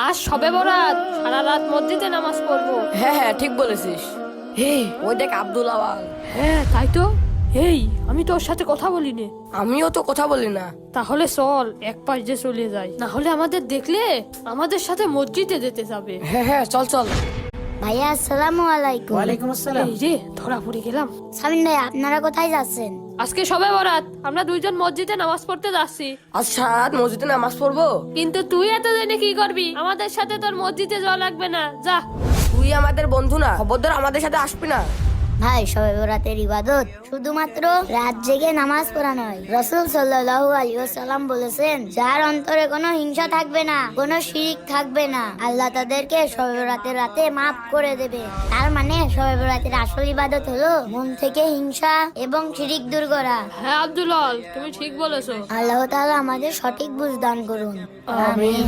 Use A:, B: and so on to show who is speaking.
A: আজ সবে বরাত, সারা রাত মসজিদে নামাজ পড়বো।
B: হ্যাঁ হ্যাঁ ঠিক বলেছিস। হে ওই দেখ আব্দুল আওয়াল।
A: হ্যাঁ তাই তো। এই আমি তোর সাথে কথা বলিনি।
B: আমিও তো কথা বলি না।
A: তাহলে চল এক পাশ দিয়ে চলে যাই, না হলে আমাদের দেখলে আমাদের সাথে মসজিদে যেতে যাবে।
B: হ্যাঁ হ্যাঁ চল চল।
C: ভাইয়া আসসালামু আলাইকুম।
D: ওয়ালাইকুম আসসালাম।
A: এই রে ধরা পড়ে গেলাম।
C: সামিন ভাই আপনারা কোথায় যাচ্ছেন?
A: আজকে সবে বরাত, আমরা দুইজন মসজিদে নামাজ পড়তে যাচ্ছি।
B: আজ সারা রাত মসজিদে নামাজ পড়বো?
A: কিন্তু তুই এত জেনে কি করবি? আমাদের সাথে তোর মসজিদে যাওয়া লাগবে না, যা।
B: তুই আমাদের বন্ধু না, খবরদার আমাদের সাথে আসবি না।
C: ভাই শবে বরাতের ইবাদত শুধুমাত্র রাত জেগে নামাজ পড়া নয়। রাসূল সাল্লাল্লাহু আলাইহি ওয়াসাল্লাম বলেছেন, যার অন্তরে কোনো হিংসা থাকবে না, কোনো শিরক থাকবে না, আল্লাহ তাদেরকে শবে বরাতের রাতে মাফ করে দেবে। তার মানে শবে বরাতের আসল ইবাদত হলো মন থেকে হিংসা এবং শিরক দূর করা।
A: হ্যাঁ আব্দুল, তুমি ঠিক বলেছো।
C: আল্লাহ তাআলা আমাদের সঠিক বুঝ দান করুন। আমিন।